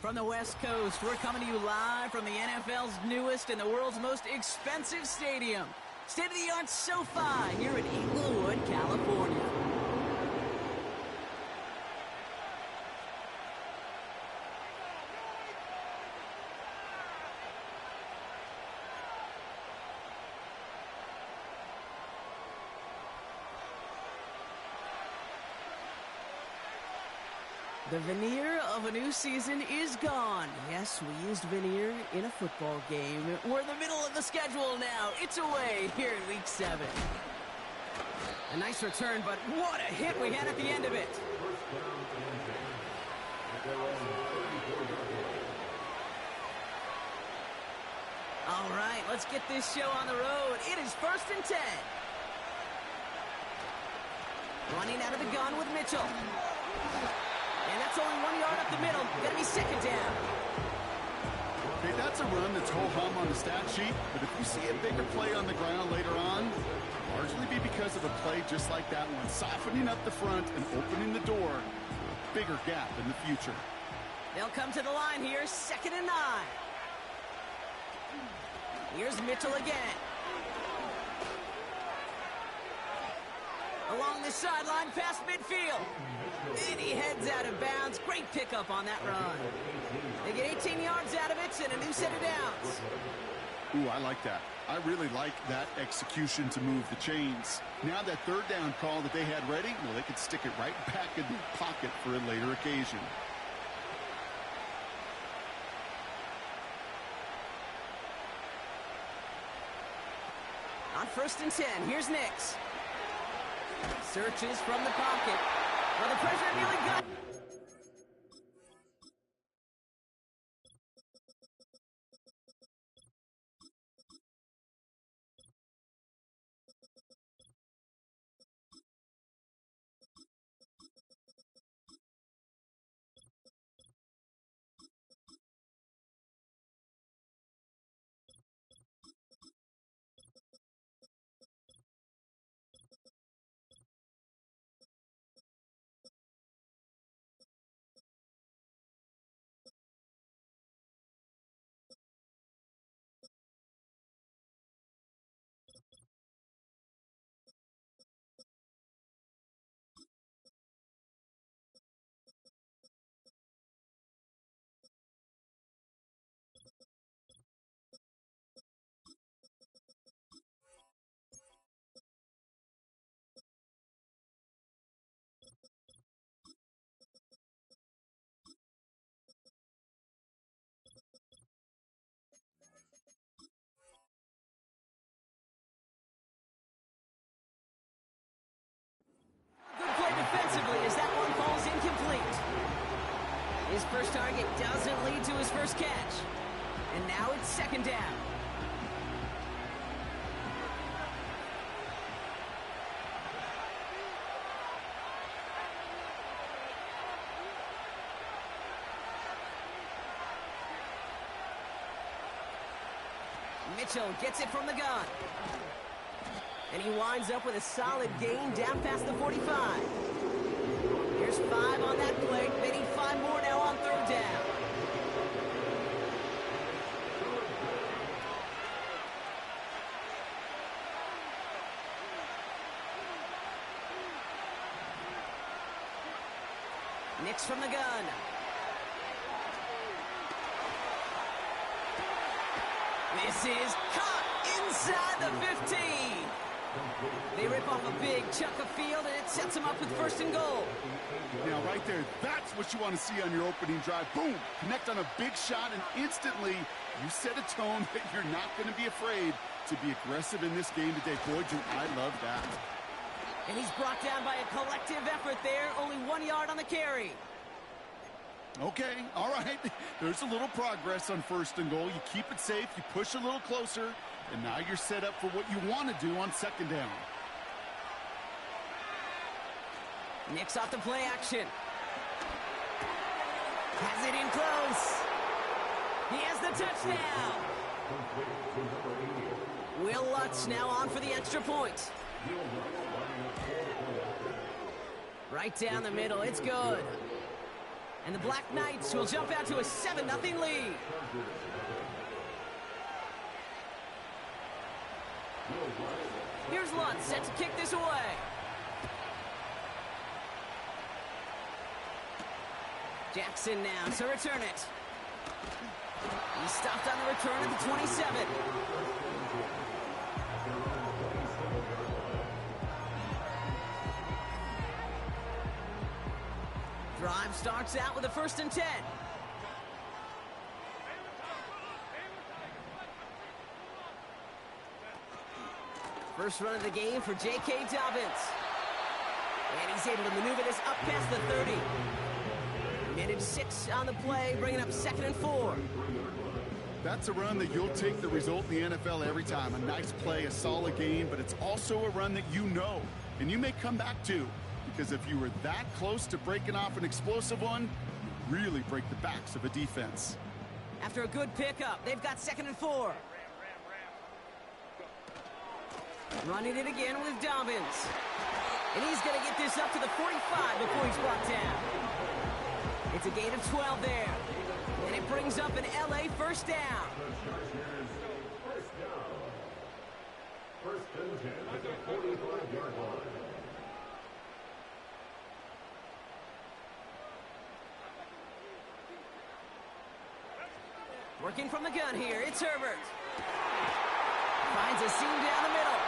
from the West Coast. We're coming to you live from the NFL's newest and the world's most expensive stadium. State-of-the-art SoFi here in Inglewood, California. The veneer of a new season is gone. Yes, we used veneer in a football game. We're in the middle of the schedule now. It's away here in Week 7. A nice return, but what a hit we had at the end of it. All right, let's get this show on the road. It is 1st and 10. Running out of the gun with Mitchell. And that's only 1 yard up the middle. Gonna be 2nd down. Okay, that's a run that's ho-hum on the stat sheet, but if you see a bigger play on the ground later on, it'll largely be because of a play just like that one, softening up the front and opening the door for a bigger gap in the future. They'll come to the line here, 2nd and 9. Here's Mitchell again. Along the sideline, past midfield. And he heads out of bounds. Great pickup on that run. They get 18 yards out of it and a new set of downs. Ooh, I like that. I really like that execution to move the chains. Now that 3rd down call that they had ready, well, they could stick it right back in the pocket for a later occasion. On 1st and 10, here's Nix. Searches from the pocket. Well, the pressure nearly got... Defensively as that one falls incomplete. His first target doesn't lead to his first catch. And now it's 2nd down. Mitchell gets it from the gun. And he winds up with a solid gain down past the 45. Here's 5 on that play. They need 5 more now on 3rd down. Nix from the gun. This is caught inside the 15. They rip off a big chunk of field, and it sets them up with 1st and goal. Now, right there, that's what you want to see on your opening drive. Boom! Connect on a big shot, and instantly you set a tone that you're not going to be afraid to be aggressive in this game today. Boy, do I love that. And he's brought down by a collective effort there. Only 1 yard on the carry. Okay, all right. There's a little progress on 1st and goal. You keep it safe, you push a little closer, and now you're set up for what you want to do on 2nd down. Nix off the play action. Has it in close. He has the touchdown. Will Lutz now on for the extra point. Right down the middle. It's good. And the Black Knights will jump out to a 7-0 lead. Here's Lutz set to kick this away. Jackson now to return it. He stopped on the return at the 27. Drive starts out with a 1st and 10. First run of the game for J.K. Dobbins. And he's able to maneuver this up past the 30. Minute 6 on the play, bringing up 2nd and 4. That's a run that you'll take the result in the NFL every time. A nice play, a solid game, but it's also a run that you know, and you may come back to. Because if you were that close to breaking off an explosive one, you really break the backs of a defense. After a good pickup, they've got 2nd and 4. Running it again with Dobbins. And he's going to get this up to the 45 before he's brought down. It's a gain of 12 there. And it brings up an LA 1st down. First and 10 at the 45-yard line. Working from the gun here, it's Herbert. Finds a seam down the middle.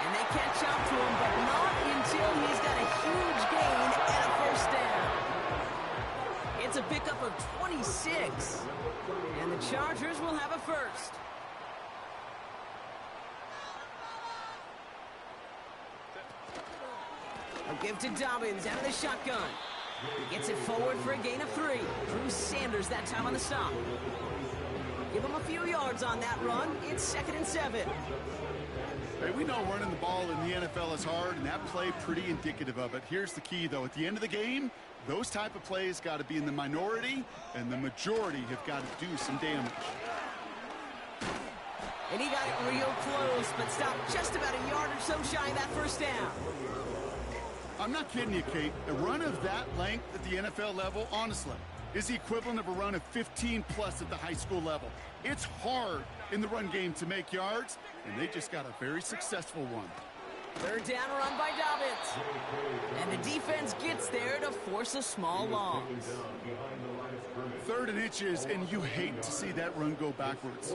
And they catch up to him, but not until he's got a huge gain and a 1st down. It's a pickup of 26. And the Chargers will have a 1st. A give to Dobbins out of the shotgun. He gets it forward for a gain of 3. Drew Sanders that time on the stop. Give him a few yards on that run. It's 2nd and 7. Hey, we know running the ball in the NFL is hard, and that play pretty indicative of it. Here's the key, though. At the end of the game, those type of plays got to be in the minority, and the majority have got to do some damage. And he got it real close, but stopped just about a yard or so shy of that 1st down. I'm not kidding you, Kate. A run of that length at the NFL level, honestly, is the equivalent of a run of 15-plus at the high school level. It's hard in the run game to make yards, and they just got a very successful one. 3rd down run by Dobbins. And the defense gets there to force a small loss. 3rd and inches, and you hate to see that run go backwards.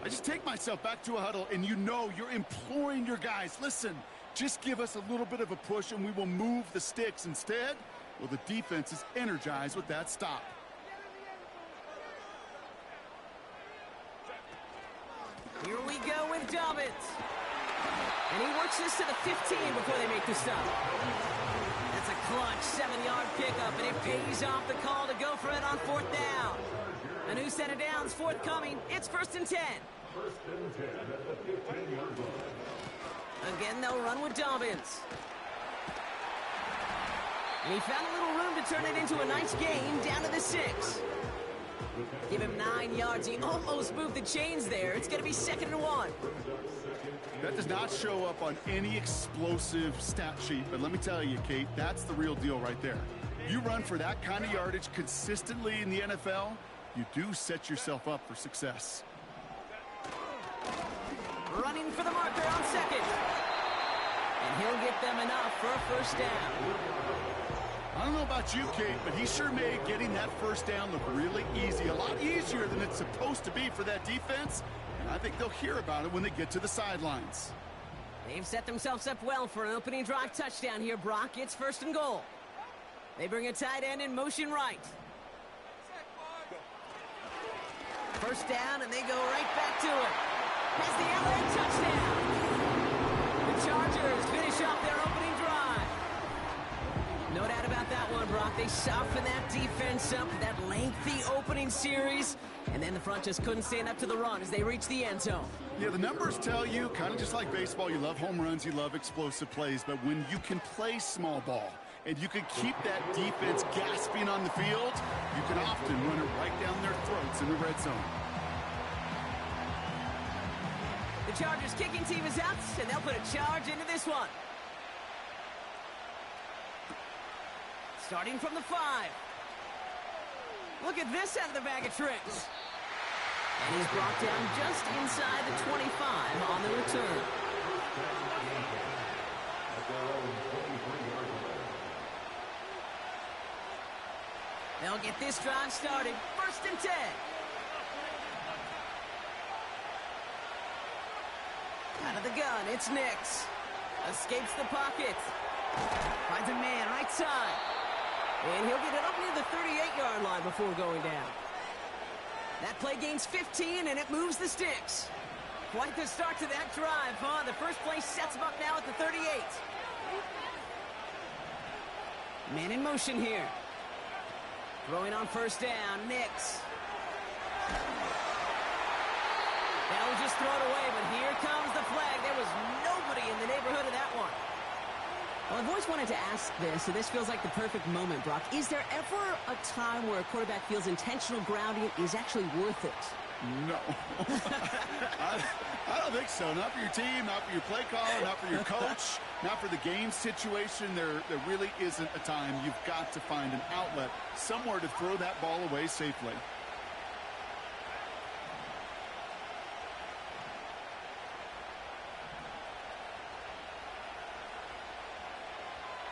I just take myself back to a huddle, and you know you're imploring your guys, listen, just give us a little bit of a push, and we will move the sticks. Instead, well, the defense is energized with that stop. Here we go with Dobbins. And he works this to the 15 before they make the stop. That's a clutch 7-yard pickup, and it pays off the call to go for it on 4th down. A new set of downs forthcoming. It's 1st and 10. First and 10 at the 15-yard line. Again, they'll run with Dobbins. And he found a little room to turn it into a nice gain down to the 6. Give him 9 yards. He almost moved the chains there. It's going to be 2nd and 1. That does not show up on any explosive stat sheet, but let me tell you, Kate, that's the real deal right there. You run for that kind of yardage consistently in the NFL, you do set yourself up for success. Running for the marker on 2nd. And he'll get them enough for a 1st down. I don't know about you, Kate, but he sure made getting that 1st down look really easy. A lot easier than it's supposed to be for that defense. And I think they'll hear about it when they get to the sidelines. They've set themselves up well for an opening drive touchdown here, Brock. It's 1st and goal. They bring a tight end in motion right. 1st down, and they go right back to it. Has the LA touchdown. The Chargers finish off their opening drive. No doubt about that one, Brock. They soften that defense up, that lengthy opening series, and then the front just couldn't stand up to the run as they reach the end zone. Yeah, the numbers tell you, kind of just like baseball, you love home runs, you love explosive plays, but when you can play small ball and you can keep that defense gasping on the field, you can often run it right down their throats in the red zone. The Chargers kicking team is out, and they'll put a charge into this one. Starting from the 5. Look at this out of the bag of tricks. And he's brought down just inside the 25 on the return. They'll get this drive started. 1st and 10. Out of the gun, it's Nix. Escapes the pocket. Finds a man right side. And he'll get it up near the 38-yard line before going down. That play gains 15, and it moves the sticks. Quite the start to that drive, huh? The first play sets him up now at the 38. Man in motion here. Throwing on 1st down, Nix. That'll just throw it away, but here comes the flag. There was nobody in the neighborhood of that one. Well, I've always wanted to ask this, so this feels like the perfect moment, Brock. Is there ever a time where a quarterback feels intentional grounding is actually worth it? No. I don't think so. Not for your team, not for your play caller, not for your coach, not for the game situation. There really isn't a time. You've got to find an outlet, somewhere to throw that ball away safely.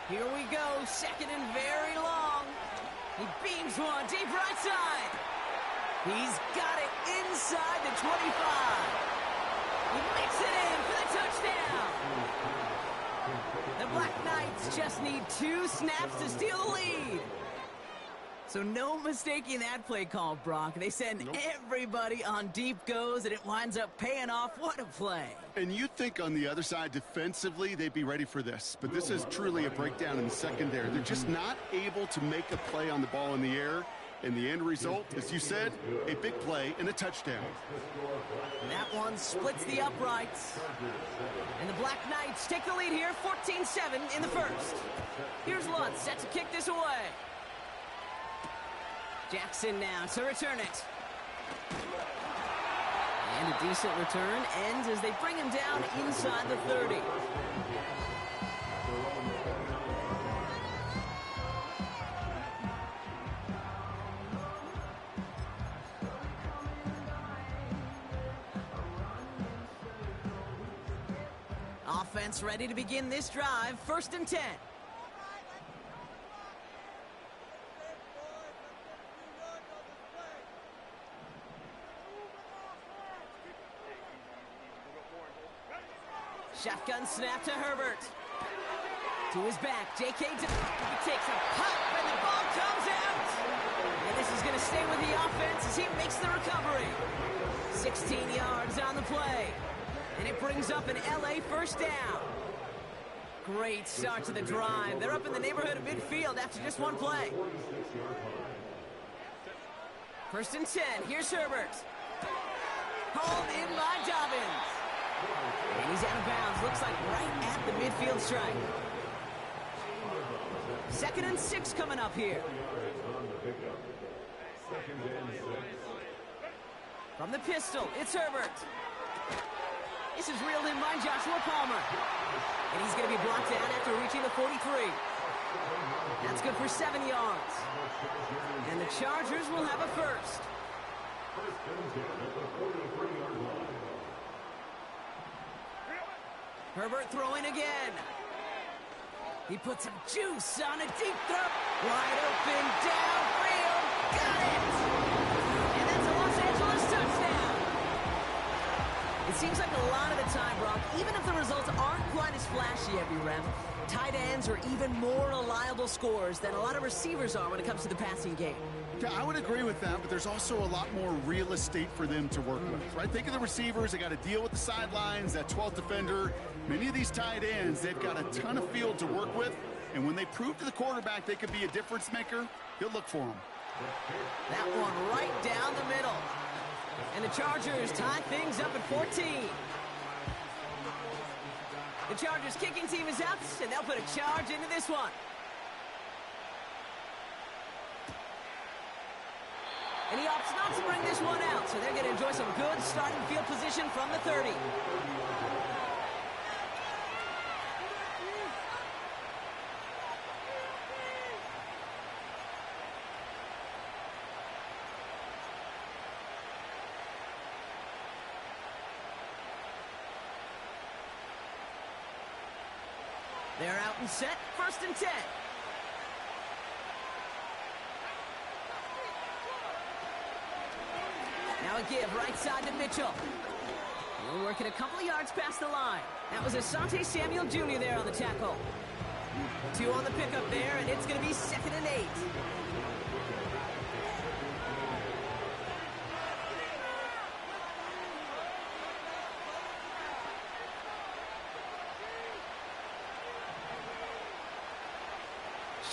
Here we go, 2nd and very long. He beams one deep right side. He's got it inside the 25. He makes it in for the touchdown. The Black Knights just need 2 snaps to steal the lead. So no mistaking that play call, Brock. They send everybody on deep goes, and it winds up paying off. What a play. And you'd think on the other side, defensively, they'd be ready for this. But this is truly a breakdown in the secondary. They're just not able to make a play on the ball in the air. And the end result, as you said, a big play and a touchdown. That one splits the uprights. And the Black Knights take the lead here, 14-7 in the first. Here's Lutz set to kick this away. Jackson now to return it. And a decent return ends as they bring him down inside the 30. Offense ready to begin this drive. 1st and 10. Shotgun snap to Herbert. To his back, J.K. He takes a pop, and the ball comes out. And this is going to stay with the offense as he makes the recovery. 16 yards on the play. And it brings up an L.A. 1st down. Great start to the drive. They're up in the neighborhood of midfield after just one play. 1st and 10. Here's Herbert. Hauled in by Dobbins. And he's out of bounds. Looks like right at the midfield strike. 2nd and 6 coming up here. From the pistol, it's Herbert. This is reeled in by Joshua Palmer. And he's going to be blocked down after reaching the 43. That's good for 7 yards. And the Chargers will have a first. Herbert throwing again. He puts some juice on a deep throw. Wide open, downfield. Got it! And that's a Los Angeles touchdown. It seems like a lot of the time, Brock, even if the results aren't quite as flashy every round, tight ends are even more reliable scorers than a lot of receivers are when it comes to the passing game. Yeah, I would agree with that, but there's also a lot more real estate for them to work with, right? Think of the receivers. They got to deal with the sidelines, that 12th defender. Many of these tight ends, they've got a ton of field to work with, and when they prove to the quarterback they could be a difference maker, he'll look for them. That one right down the middle. And the Chargers tie things up at 14. The Chargers kicking team is out, and they'll put a charge into this one. And he opts not to bring this one out, so they're going to enjoy some good starting field position from the 30. They're out and set, 1st and 10. Now a give right side to Mitchell. We're working a couple of yards past the line. That was Asante Samuel Jr. there on the tackle. 2 on the pickup there, and it's going to be 2nd and 8.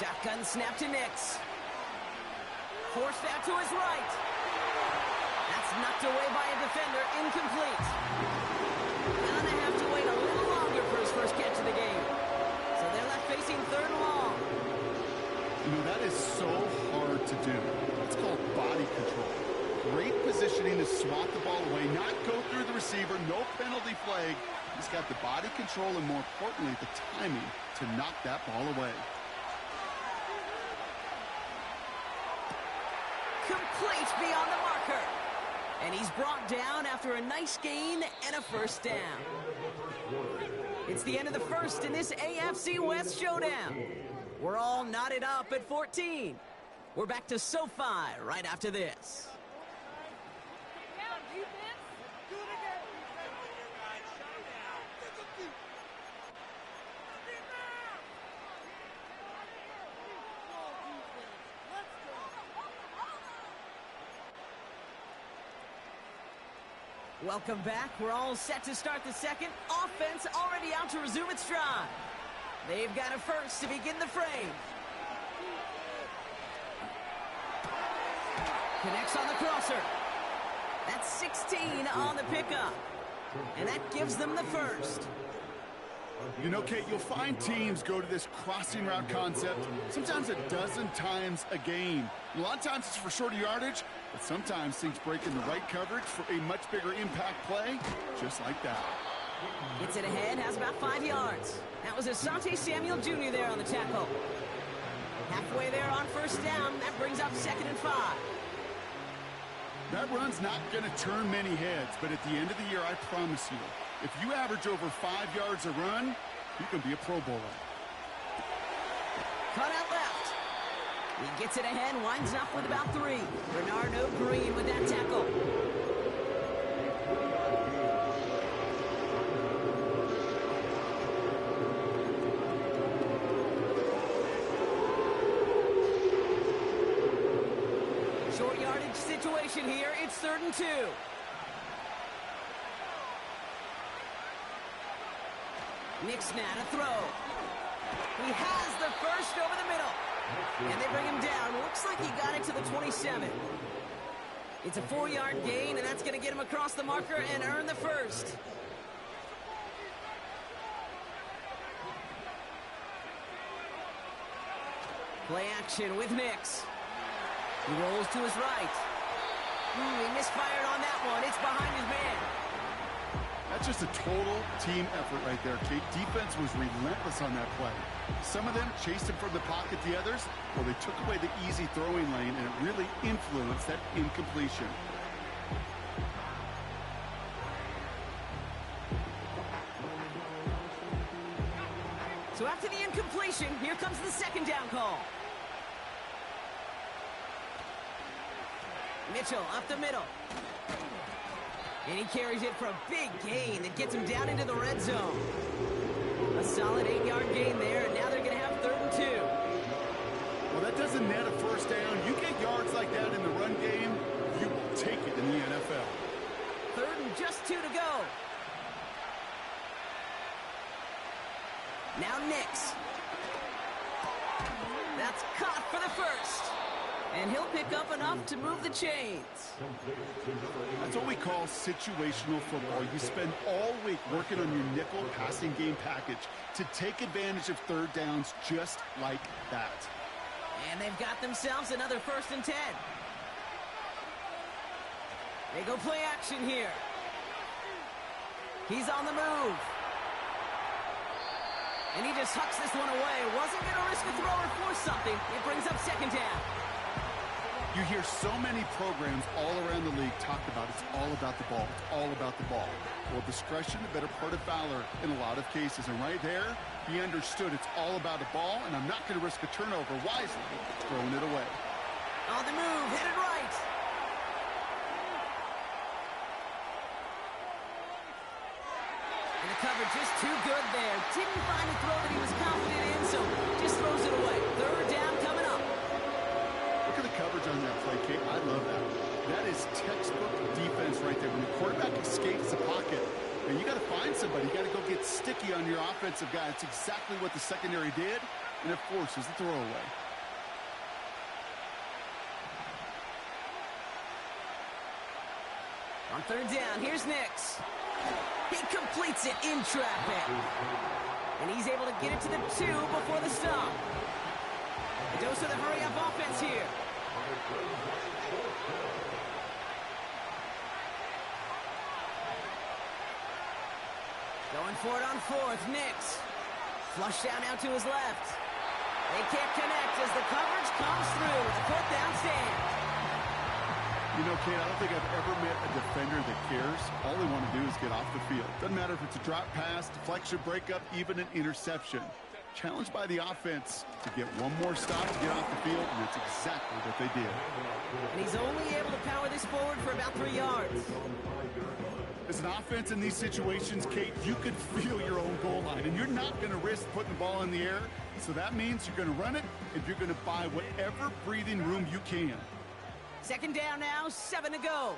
Shotgun snap to Nix. Forced out to his right. That's knocked away by a defender, incomplete. Gonna have to wait a little longer for his first catch of the game. So they're left facing 3rd and long. You know, that is so hard to do. It's called body control. Great positioning to swat the ball away, not go through the receiver, no penalty flag. He's got the body control and, more importantly, the timing to knock that ball away. Complete beyond the marker. And he's brought down after a nice gain and a 1st down. It's the end of the 1st in this AFC West showdown. We're all knotted up at 14. We're back to SoFi right after this. Welcome back. We're all set to start the 2nd. Offense already out to resume its drive. They've got a 1st to begin the frame. Connects on the crosser. That's 16 on the pickup. And that gives them the 1st. You know, Kate, you'll find teams go to this crossing route concept sometimes a dozen times a game. A lot of times it's for shorter yardage, but sometimes things break in the right coverage for a much bigger impact play, just like that. Gets it ahead, has about 5 yards. That was Asante Samuel Jr. there on the tackle. Halfway there on 1st down, that brings up 2nd and 5. That run's not going to turn many heads, but at the end of the year, I promise you, if you average over 5 yards a run, you can be a Pro Bowler. Cut out left. He gets it ahead, winds up with about 3. Bernardo Green with that tackle. Short yardage situation here. It's 3rd and 2. Nix now to throw. He has the 1st over the middle. And they bring him down. Looks like he got it to the 27. It's a 4-yard gain, and that's going to get him across the marker and earn the 1st. Play action with Nix. He rolls to his right. He misfired on that one. It's behind his man. That's just a total team effort right there, Kate. Defense was relentless on that play. Some of them chased him from the pocket. The others, well, they took away the easy throwing lane, and it really influenced that incompletion. So after the incompletion, here comes the 2nd down call. Mitchell up the middle. And he carries it for a big gain that gets him down into the red zone. A solid 8-yard gain there, and now they're going to have 3rd and 2. Well, that doesn't net a 1st down. You get yards like that in the run game, you will take it in the NFL. 3rd and just 2 to go. Now Nix. That's caught for the 1st. And he'll pick up enough to move the chains. That's what we call situational football. You spend all week working on your nickel passing game package to take advantage of 3rd downs just like that. And they've got themselves another 1st and 10. They go play action here. He's on the move. And he just hucks this one away. Wasn't going to risk a throw or force something. It brings up 2nd down. You hear so many programs all around the league talk about it's all about the ball. It's all about the ball. Well, discretion, the better part of valor in a lot of cases. And right there, he understood it's all about the ball, and I'm not going to risk a turnover. Wisely throwing it away. On the move, headed right. And the coverage just too good there. Didn't find a throw that he was confident in, so just throws it away. Third down coming up. Look at the coverage on that play, Kate. I love that. That is textbook defense right there. When the quarterback escapes the pocket, and you got to find somebody. You got to go get sticky on your offensive guy. That's exactly what the secondary did, and it forces the throwaway. On third down, here's Nix. He completes it in traffic. And he's able to get it to the 2 before the stop. A dose of the hurry-up offense here. Going for it on fourth, Nix. Flush down now to his left. They can't connect as the coverage comes through. The fourth down stand. You know, Kate, I don't think I've ever met a defender that cares. All they want to do is get off the field. Doesn't matter if it's a drop pass, deflection, breakup, even an interception. Challenged by the offense to get one more stop to get off the field, and that's exactly what they did. And he's only able to power this forward for about 3 yards. As an offense in these situations, Kate, you can feel your own goal line, and you're not going to risk putting the ball in the air. So that means you're going to run it, and you're going to buy whatever breathing room you can. Second down now, 7 to go.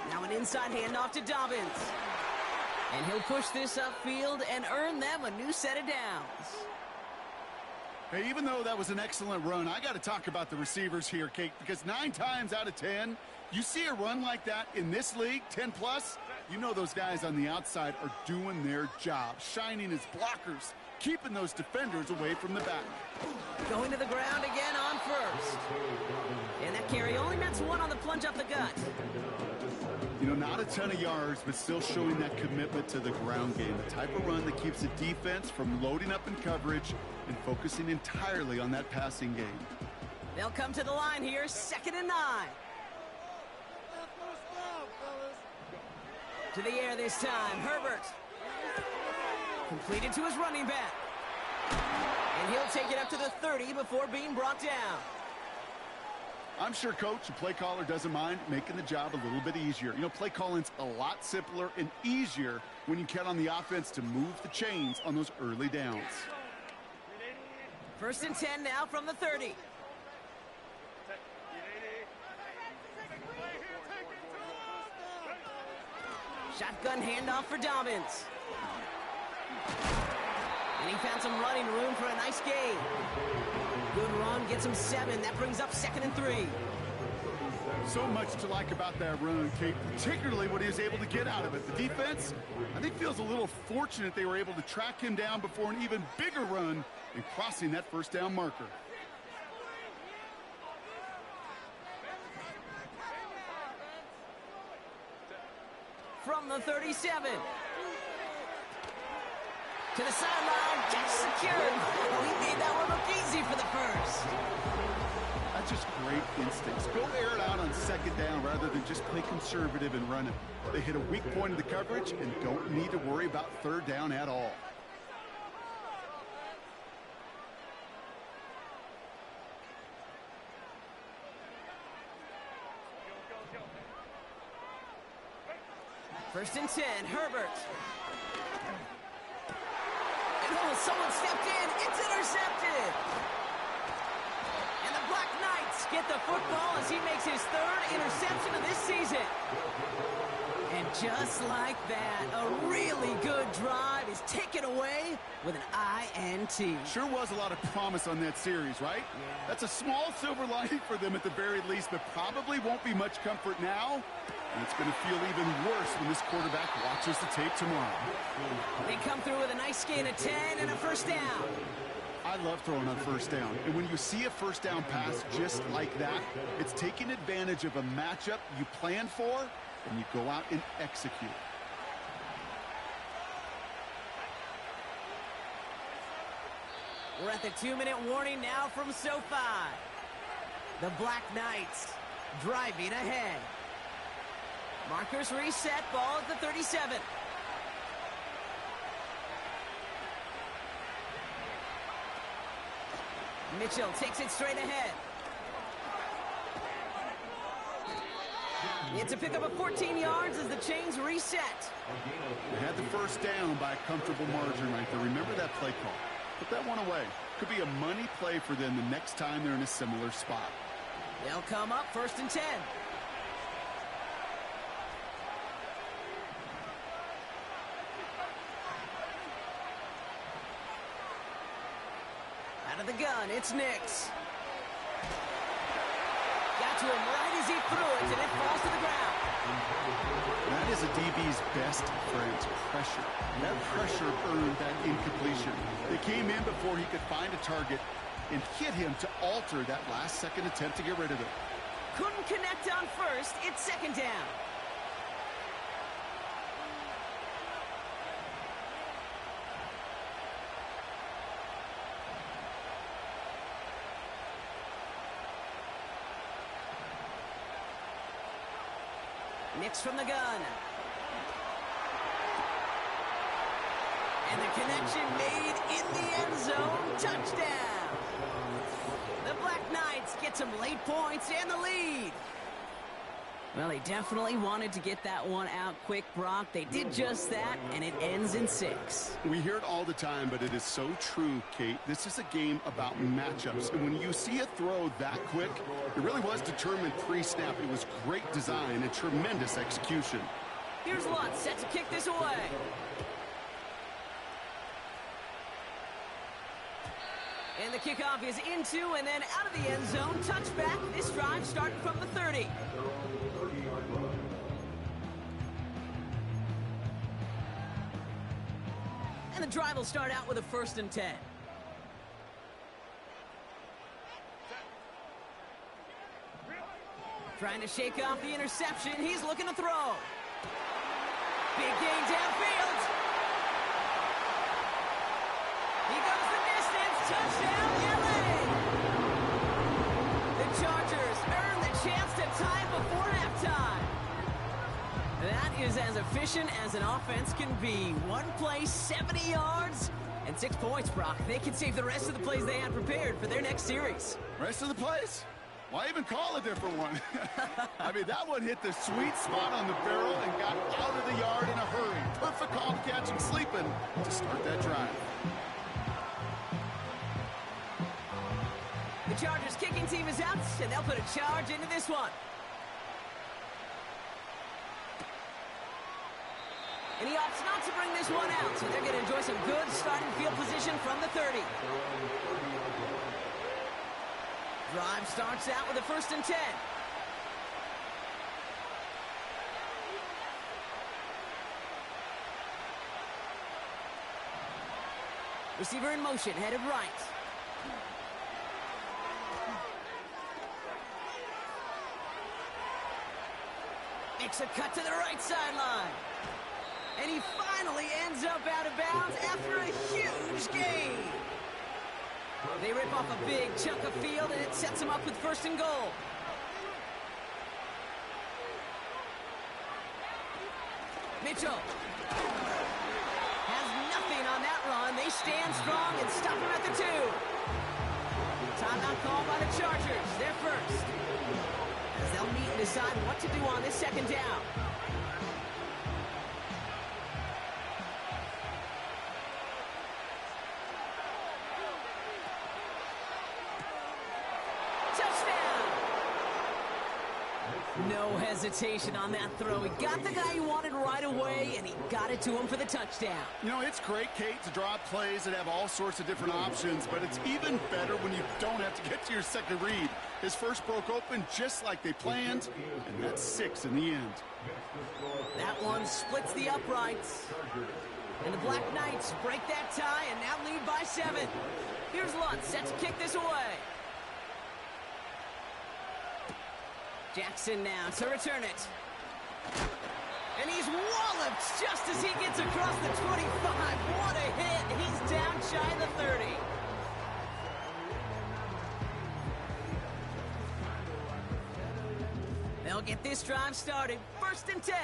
Now an inside handoff to Dobbins. And he'll push this upfield and earn them a new set of downs. Hey, even though that was an excellent run, I got to talk about the receivers here, Kate, because 9 times out of 10, you see a run like that in this league, 10+, you know those guys on the outside are doing their job, shining as blockers, keeping those defenders away from the back. Going to the ground again on first. And that carry only nets 1 on the plunge up the gut. You know, not a ton of yards, but still showing that commitment to the ground game. The type of run that keeps the defense from loading up in coverage and focusing entirely on that passing game. They'll come to the line here, 2nd and 9. To the air this time, Herbert. Completed to his running back. And he'll take it up to the 30 before being brought down. I'm sure coach, the play caller, doesn't mind making the job a little bit easier. You know, play calling's a lot simpler and easier when you count on the offense to move the chains on those early downs. 1st and 10 now from the 30. Shotgun handoff for Dobbins. And he found some running room for a nice gain. Good run, gets him 7. That brings up 2nd and 3. So much to like about that run, Kate, particularly what he was able to get out of it. The defense, I think, feels a little fortunate they were able to track him down before an even bigger run in crossing that 1st down marker. From the 37. To the sideline, catch secured. Oh, he made that one look easy for the first. That's just great instincts. Go air it out on 2nd down rather than just play conservative and run it. They hit a weak point of the coverage and don't need to worry about 3rd down at all. First and 10, Herbert. And oh, someone stepped in. It's intercepted. And the Black Knights get the football as he makes his 3rd interception of this season. And just like that, a really good drive is taken away with an INT. Sure was a lot of promise on that series, right? Yeah. That's a small silver lining for them at the very least, but probably won't be much comfort now. And it's going to feel even worse when this quarterback watches the tape tomorrow. They come through with a nice gain of 10 and a 1st down. I love throwing on 1st down. And when you see a 1st down pass just like that, it's taking advantage of a matchup you plan for, and you go out and execute. We're at the 2-minute warning now from SoFi. The Black Knights driving ahead. Markers reset, ball at the 37. Mitchell takes it straight ahead. It's a pickup of 14 yards as the chains reset. They had the first down by a comfortable margin right there. Remember that play call. Put that one away. Could be a money play for them the next time they're in a similar spot. They'll come up 1st and 10. Out of the gun, it's Nix. Got to him right as he threw it, and it falls to the ground. That is a DB's best friend, pressure. That pressure earned that incompletion. They came in before he could find a target and hit him to alter that last-second attempt to get rid of it. Couldn't connect on first. It's 2nd down. Nix from the gun. And the connection made in the end zone. Touchdown. The Black Knights get some late points and the lead. Well, they definitely wanted to get that one out quick, Brock. They did just that, and it ends in 6. We hear it all the time, but it is so true, Kate. This is a game about matchups. And when you see a throw that quick, it really was determined pre-snap. It was great design and tremendous execution. Here's Lutz set to kick this away. And the kickoff is into and then out of the end zone. Touchback. This drive starting from the 30. And the drive will start out with a 1st and 10. Trying to shake off the interception. He's looking to throw. Big gain downfield. He goes the distance. Touchdown, LA. The Chargers earn the chance to tie before halftime. That is as efficient as an offense can be. One play, 70 yards, and 6 points, Brock. They can save the rest of the plays they had prepared for their next series. Rest of the plays? Why even call a different one? I mean, that one hit the sweet spot on the barrel and got out of the yard in a hurry. Perfect call to catch him sleeping to start that drive. The Chargers kicking team is out, and they'll put a charge into this one. And he opts not to bring this one out, so they're going to enjoy some good starting field position from the 30. Drive starts out with a 1st and 10. Receiver in motion, headed right. Makes a cut to the right sideline. And he finally ends up out of bounds after a huge gain. They rip off a big chunk of field, and it sets them up with 1st and goal. Mitchell has nothing on that run. They stand strong and stop him at the 2. Timeout called by the Chargers. They're first. As they'll meet and decide what to do on this 2nd down. No hesitation on that throw. He got the guy he wanted right away, and he got it to him for the touchdown. You know, it's great, Kate, to draw plays that have all sorts of different options, but it's even better when you don't have to get to your second read. His first broke open just like they planned, and that's 6 in the end. That one splits the uprights. And the Black Knights break that tie and now lead by 7. Here's Lutz set to kick this away. Jackson now to return it. And he's walloped just as he gets across the 25. What a hit. He's down shy of the 30. They'll get this drive started. 1st and 10.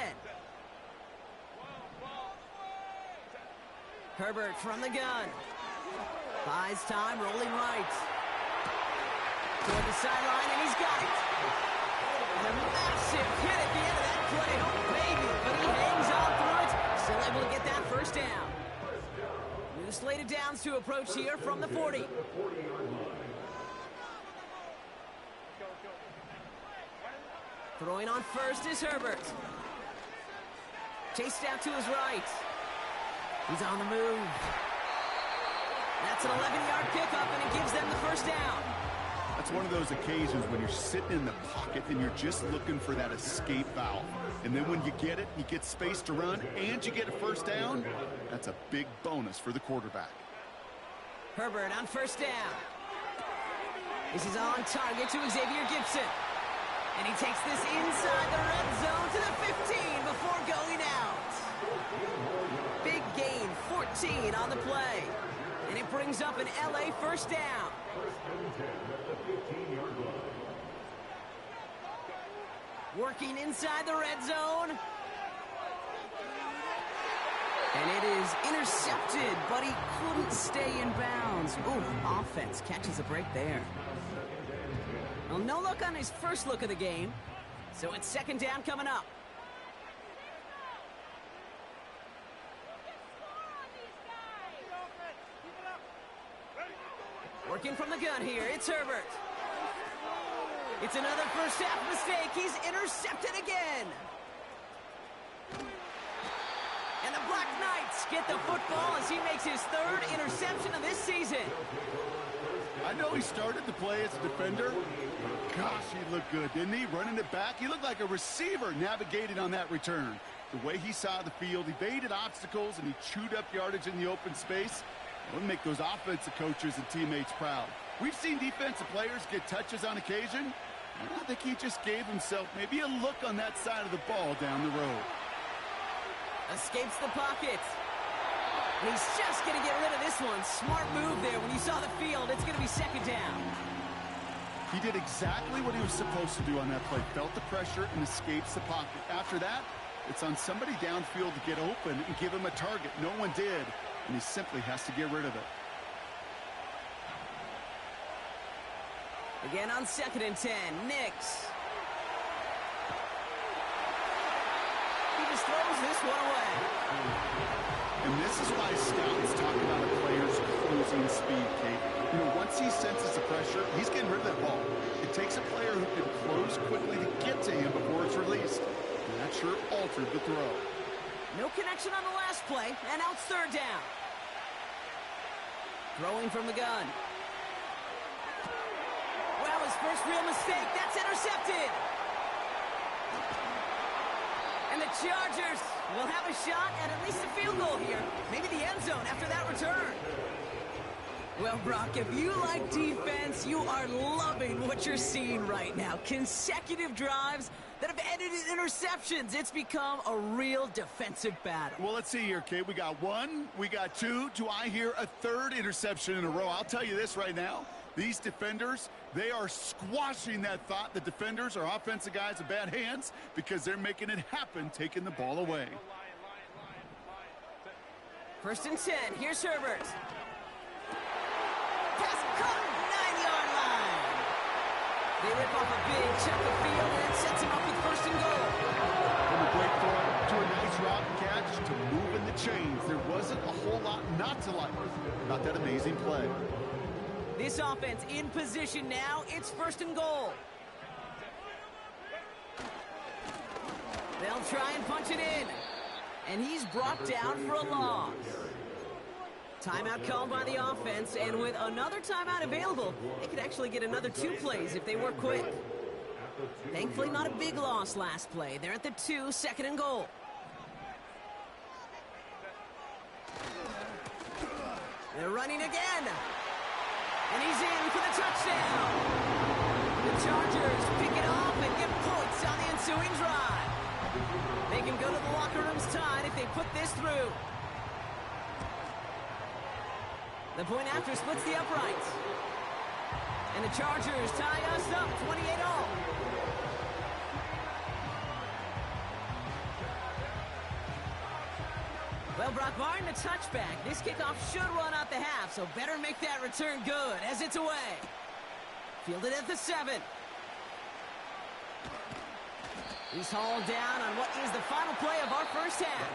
Herbert from the gun. Buys time, rolling right. Toward the sideline, and he's got it. And a massive hit at the end of that play. Oh, baby. But he hangs on through it. Still able to get that 1st down. New slated downs to approach here from the 40. Throwing on 1st is Herbert. Chased out to his right. He's on the move. That's an 11-yard pickup, and it gives them the 1st down. That's one of those occasions when you're sitting in the pocket and you're just looking for that escape valve. And then when you get it, you get space to run, and you get a 1st down. That's a big bonus for the quarterback. Herbert on 1st down. This is on target to Xavier Gibson. And he takes this inside the red zone to the 15 before going out. Big gain, 14 on the play. And it brings up an LA 1st down. Working inside the red zone. And it is intercepted, but he couldn't stay in bounds. Ooh, offense catches a break there. Well, no look on his first look of the game. So it's 2nd down coming up. Working from the gun here, it's Herbert. It's another 1st half mistake. He's intercepted again. And the Black Knights get the football as he makes his 3rd interception of this season. I know he started to play as a defender. Gosh, he looked good, didn't he? Running it back, he looked like a receiver navigating on that return. The way he saw the field, he evaded obstacles, and he chewed up yardage in the open space. It would make those offensive coaches and teammates proud. We've seen defensive players get touches on occasion. I think he just gave himself maybe a look on that side of the ball down the road. Escapes the pocket. And he's just going to get rid of this one. Smart move there. When you saw the field, it's going to be 2nd down. He did exactly what he was supposed to do on that play. Felt the pressure and escapes the pocket. After that, it's on somebody downfield to get open and give him a target. No one did, and he simply has to get rid of it. Again on 2nd and 10, Nix. He just throws this one away. And this is why scouts talk about a player's closing speed, Kate. You know, once he senses the pressure, he's getting rid of that ball. It takes a player who can close quickly to get to him before it's released. And that sure altered the throw. No connection on the last play, and now it's 3rd down. Throwing from the gun. Well, his first real mistake, that's intercepted. And the Chargers will have a shot at least a field goal here. Maybe the end zone after that return. Well, Brock, if you like defense, you are loving what you're seeing right now. Consecutive drives that have ended in interceptions. It's become a real defensive battle. Well, let's see here, Kate. We got 1, we got 2. Do I hear a 3rd interception in a row? I'll tell you this right now. These defenders, they are squashing that thought. The defenders are offensive guys with bad hands because they're making it happen, taking the ball away. 1st and 10. Here's Herbert. Pass caught, 9-yard line. They rip off a big chunk of field, and it sets him up with 1st and goal. From a great throw to a nice route and catch to moving the chains. There wasn't a whole lot not to like about that amazing play. This offense in position now. It's 1st and goal. They'll try and punch it in. And he's brought down for a loss. Timeout called by the offense, and with another timeout available, they could actually get another 2 plays if they work quick. Thankfully, not a big loss last play. They're at the 2, 2nd and goal. They're running again. And he's in for the touchdown. The Chargers pick it off and get points on the ensuing drive. They can go to the locker rooms tied if they put this through. The point after splits the uprights. And the Chargers tie us up 28-all. Well, Brock, barring the touchback, this kickoff should run out the half, so better make that return good as it's away. Fielded at the 7. He's hauled down on what is the final play of our first half.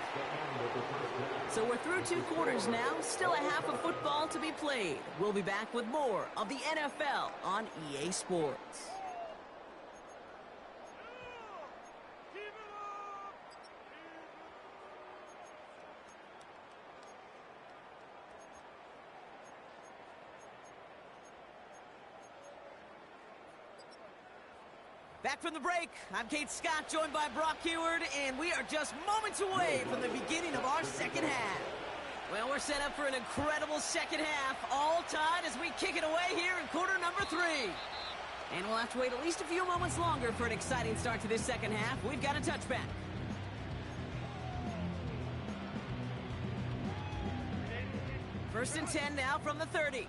So we're through 2 quarters now, still a half of football to be played. We'll be back with more of the NFL on EA Sports. Back from the break, I'm Kate Scott, joined by Brock Heward, and we are just moments away from the beginning of our second half. Well, we're set up for an incredible second half, all tied as we kick it away here in quarter number 3. And we'll have to wait at least a few moments longer for an exciting start to this second half. We've got a touchback. First and 10 now from the 30.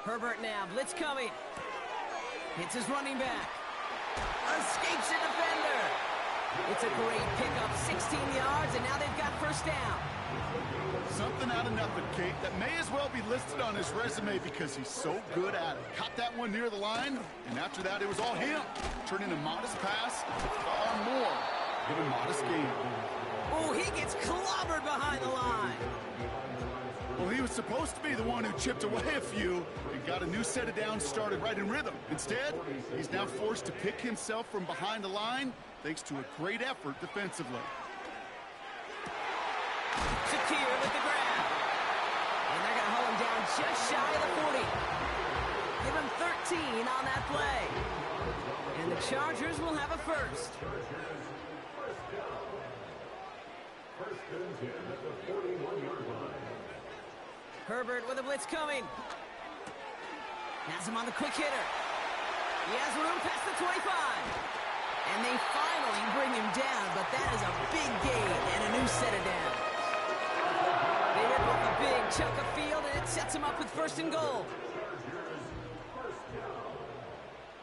Herbert now, blitz coming. Hits his running back. Escapes a defender. It's a great pickup, 16 yards, and now they've got first down. Something out of nothing, Kate, that may as well be listed on his resume because he's so good at it. Caught that one near the line, and after that, it was all him. Turning a modest pass to far more than a modest gain. Oh, he gets clobbered behind the line. Well, he was supposed to be the one who chipped away a few and got a new set of downs started right in rhythm. Instead, he's now forced to pick himself from behind the line thanks to a great effort defensively. Shakir with the grab. And they're going to hold him down just shy of the 40. Give him 13 on that play. And the Chargers will have a first. First and 10 at the 41-yard line. Herbert with a blitz coming. Has him on the quick hitter. He has room past the 25. And they finally bring him down, but that is a big gain and a new set of downs. They rip off a big chunk of field, and it sets him up with first and goal.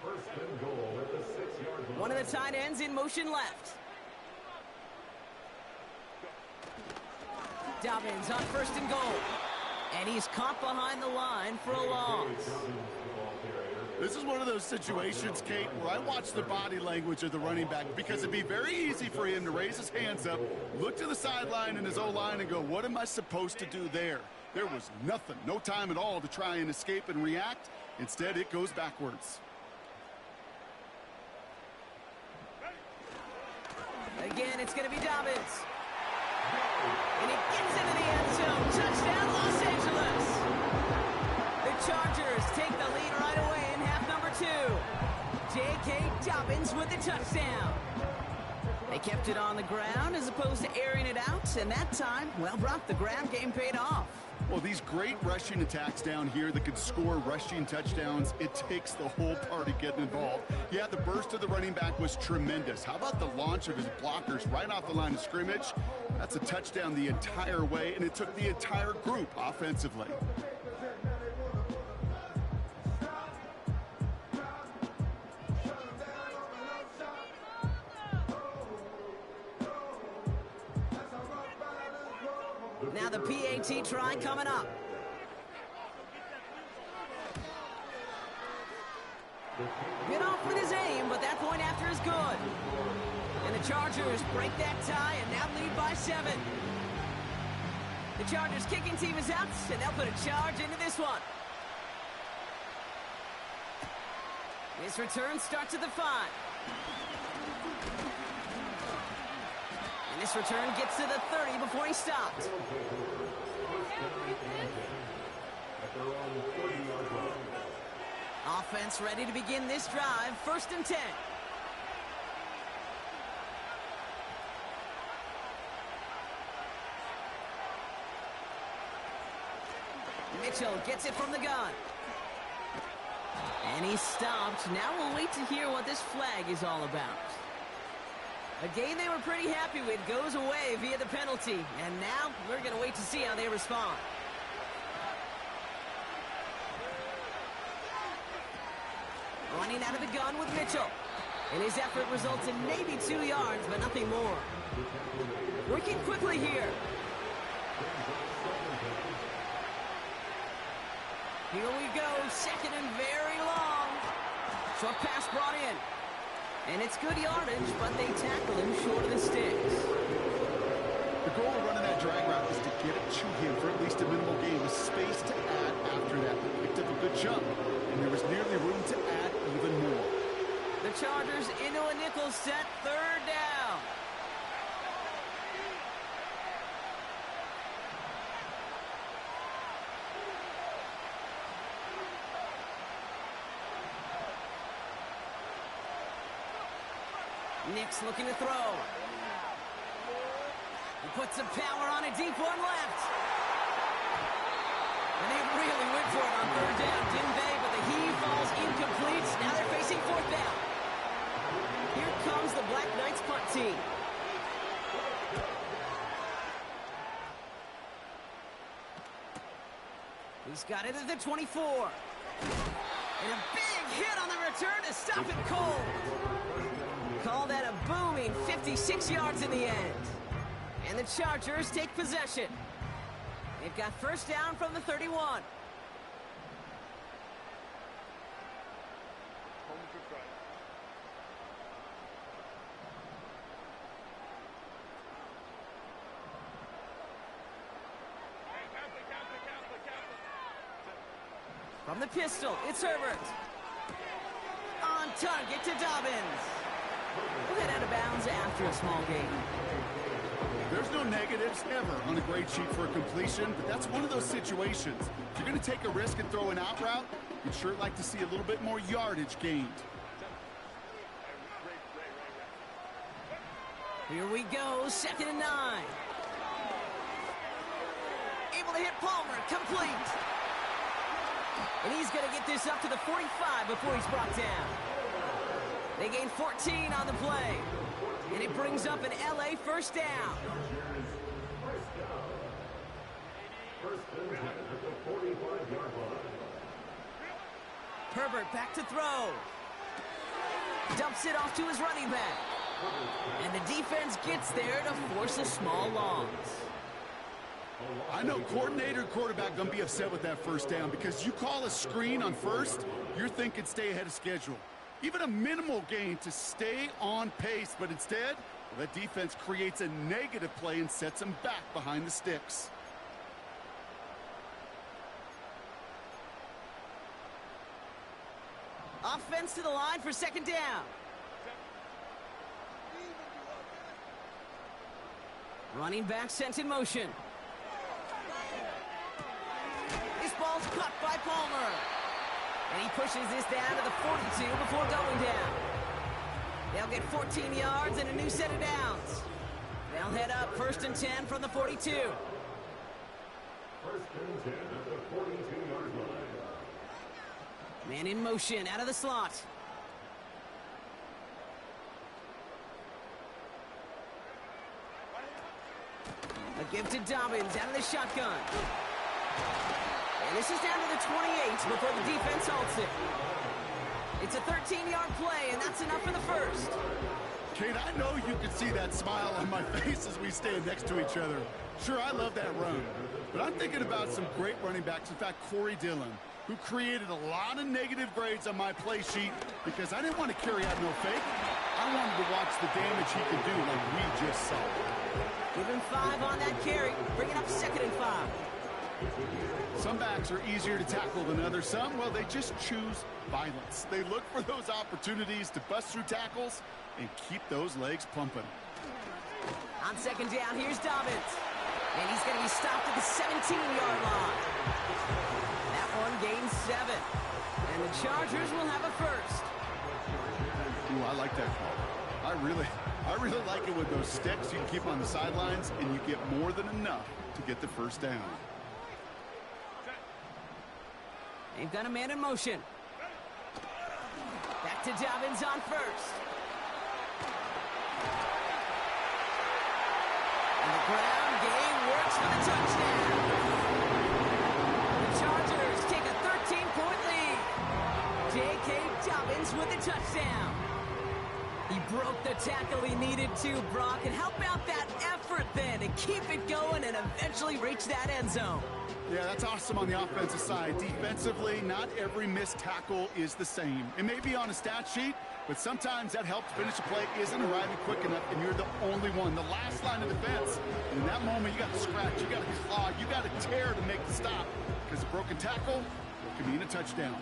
First and goal at the 6-yard line. One of the tight ends in motion left. Dobbins on first and goal. And he's caught behind the line for a loss. This is one of those situations, Kate, where I watch the body language of the running back because it'd be very easy for him to raise his hands up, look to the sideline in his O-line and go, what am I supposed to do there? There was nothing, no time at all to try and escape and react. Instead, it goes backwards. Again, it's going to be Dobbins. And he gets into the end zone. Touchdown, Los Angeles. The Chargers take the lead right away in half number 2. J.K. Dobbins with the touchdown. They kept it on the ground as opposed to airing it out. And that time, well, Brock, the ground game paid off. Well, these great rushing attacks down here that could score rushing touchdowns, it takes the whole party getting involved. Yeah, the burst of the running back was tremendous. How about the launch of his blockers right off the line of scrimmage? That's a touchdown the entire way, and it took the entire group offensively. Now the PAT try coming up. Bit off with his aim, but that point after is good. And the Chargers break that tie and now lead by 7. The Chargers kicking team is out, and they'll put a charge into this one. This return starts at the 5. And this return gets to the 30 before he stopped. Offense ready to begin this drive. First and 10. Mitchell gets it from the gun. And he's stopped. Now we'll wait to hear what this flag is all about. A game they were pretty happy with goes away via the penalty. And now we're going to wait to see how they respond. Running out of the gun with Mitchell. And his effort results in maybe 2 yards, but nothing more. Working quickly here. Here we go, second and very long. Short pass brought in. And it's good yardage, but they tackle him short of the sticks. The goal of running that drag route is to get it to him for at least a minimal gain with space to add after that. He picked up a good jump, and there was nearly room to add even more. The Chargers into a nickel set, third down. Nick's looking to throw. He puts some power on a deep one left. And they really went for it on third down, didn't they? But the heave falls incomplete. Now they're facing fourth down. Here comes the Black Knights punt team. He's got it at the 24. And a big hit on the return to stop it cold. Call that a booming 56 yards in the end. And the Chargers take possession. They've got first down from the 31. From the pistol, it's Herbert. On target to Dobbins. We'll head out of bounds after a small gain. There's no negatives ever on a grade sheet for a completion, but that's one of those situations. If you're going to take a risk and throw an out route, you'd sure like to see a little bit more yardage gained. Here we go, 2nd and 9. Able to hit Palmer, complete. And he's going to get this up to the 45 before he's brought down. They gain 14 on the play. And it brings up an LA first down. Herbert back to throw. Dumps it off to his running back. And the defense gets there to force a small loss. I know coordinator and quarterback going to be upset with that first down because you call a screen on first, you're thinking stay ahead of schedule. Even a minimal gain to stay on pace, but instead, the defense creates a negative play and sets them back behind the sticks. Offense to the line for 2nd down. Running back sent in motion. This ball's caught by Palmer. And he pushes this down to the 42 before going down. They'll get 14 yards and a new set of downs. They'll head up 1st and 10 from the 42. 1st and 10 at the 42-yard line. Man in motion out of the slot. A give to Dobbins out of the shotgun. And this is down to the 28 before the defense halts it. It's a 13-yard play, and that's enough for the first. Kate, I know you can see that smile on my face as we stand next to each other. Sure, I love that run. But I'm thinking about some great running backs. In fact, Corey Dillon, who created a lot of negative grades on my play sheet because I didn't want to carry out no fake. I wanted to watch the damage he could do like we just saw. Give him 5 on that carry. Bring it up 2nd and 5. Some backs are easier to tackle than others. Some, well, they just choose violence. They look for those opportunities to bust through tackles and keep those legs pumping. On 2nd down, here's Dobbins. And he's going to be stopped at the 17-yard line. That one gains 7. And the Chargers will have a first. Ooh, I like that call. I really like it with those sticks you can keep on the sidelines, and you get more than enough to get the first down. They've got a man in motion. Back to Dobbins on 1st. And the ground game works for the touchdown. The Chargers take a 13-point lead. J.K. Dobbins with the touchdown. the tackle he needed to, Brock. And how about that effort then to keep it going and eventually reach that end zone? Yeah, that's awesome on the offensive side. Defensively, not every missed tackle is the same. It may be on a stat sheet, but sometimes that help to finish a play isn't arriving quick enough, and you're the only one, the last line of defense. And in that moment, you got to scratch, you got to claw, you got to tear to make the stop, because a broken tackle can mean a touchdown.